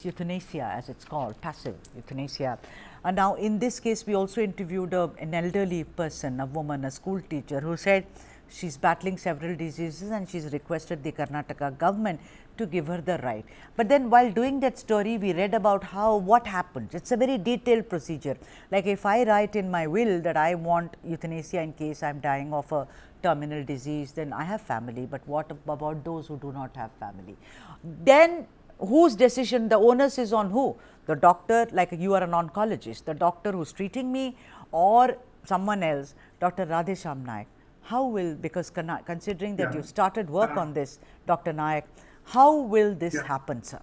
euthanasia, as it's called, passive euthanasia. And now in this case, we also interviewed an elderly person, a woman, a school teacher, who said she's battling several diseases and she's requested the Karnataka government to give her the right. But then while doing that story, we read about what happens. It's a very detailed procedure. Like if I write in my will that I want euthanasia in case I'm dying of a terminal disease, then I have family, but what about those who do not have family? Then whose decision, the onus is on who? The doctor, like you are an oncologist, the doctor who's treating me, or someone else, Dr. Radhesham Naik. How will, because considering that you started work on this, Dr. Naik, how will this happen, sir?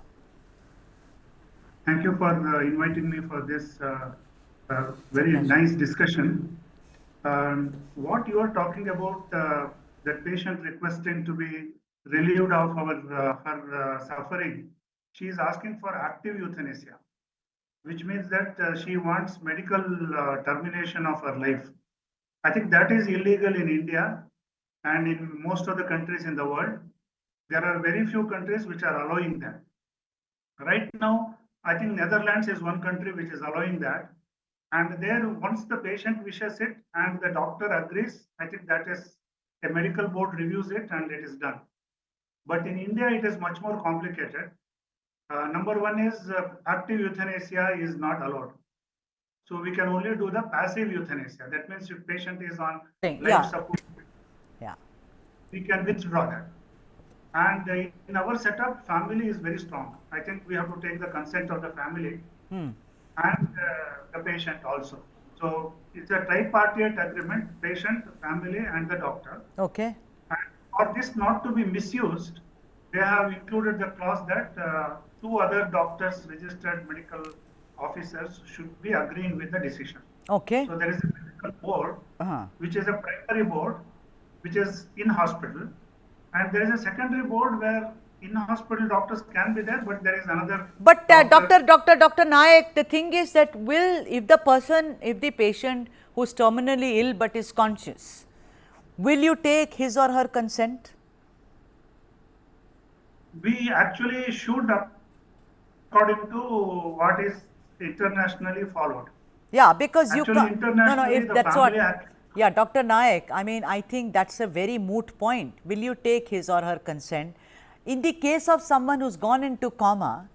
Thank you for inviting me for this very nice discussion. What you are talking about, that patient requesting to be relieved of her suffering, she is asking for active euthanasia, which means that she wants medical termination of her life. I think that is illegal in India and in most of the countries in the world. There are very few countries which are allowing that. Right now, I think Netherlands is one country which is allowing that. And there, once the patient wishes it and the doctor agrees, I think that is a medical board reviews it and it is done. But in India, it is much more complicated. Number one is active euthanasia is not allowed. So we can only do the passive euthanasia. That means if patient is on life support, we can withdraw that. And in our setup, family is very strong. I think we have to take the consent of the family and the patient also. So it's a tripartite agreement, patient, family, and the doctor. Okay. And for this not to be misused, they have included the clause that two other doctors, registered medical officers, should be agreeing with the decision. Okay. So there is a medical board, which is a primary board, which is in hospital. And there is a secondary board where in-hospital doctors can be there, but there is another. But Dr. Naik, the thing is that if the patient who's terminally ill but is conscious, will you take his or her consent? We actually should, according to what is internationally followed. Yeah, because actually, you can't. No, if that's what. Yeah, Dr. Naik, I mean, I think that's a very moot point. Will you take his or her consent? In the case of someone who's gone into coma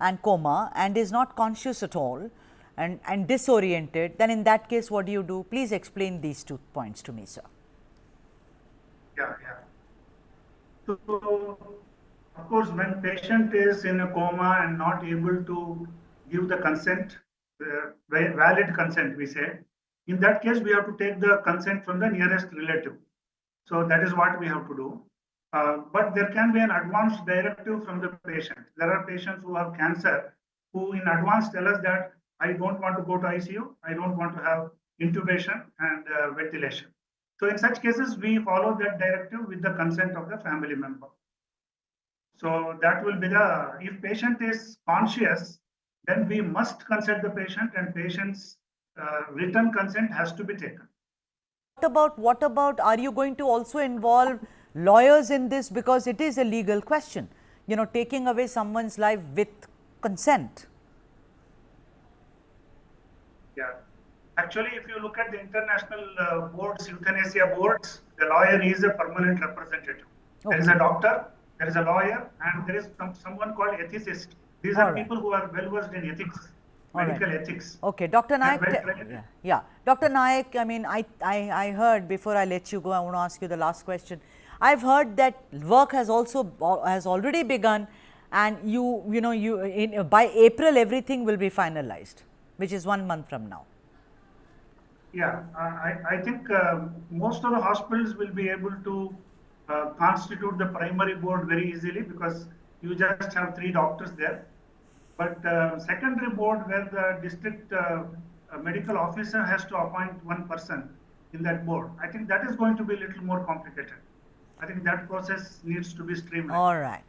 and is not conscious at all and disoriented, then in that case, what do you do? Please explain these 2 points to me, sir. Yeah. So, of course, when patient is in a coma and not able to give the consent, valid consent, we say, in that case, we have to take the consent from the nearest relative. So that is what we have to do. But there can be an advance directive from the patient. There are patients who have cancer who in advance tell us that I don't want to go to ICU, I don't want to have intubation and ventilation. So in such cases, we follow that directive with the consent of the family member. So that will be if patient is conscious, then we must consent the patient and patient's written consent has to be taken. What about, are you going to also involve lawyers in this, because it is a legal question, taking away someone's life with consent? Yeah. Actually, if you look at the international boards, euthanasia boards, the lawyer is a permanent representative. Okay. There is a doctor, there is a lawyer, and there is someone called ethicist. These are people who are well versed in ethics. Medical ethics. Okay, Dr. Naik. Dr. Naik, I mean, I heard, before I let you go, I want to ask you the last question. I've heard that work has already begun, and by April everything will be finalized, which is 1 month from now. Yeah, I think most of the hospitals will be able to constitute the primary board very easily, because you just have 3 doctors there. But secondary board, where the district medical officer has to appoint one person in that board, I think that is going to be a little more complicated. I think that process needs to be streamlined. All right.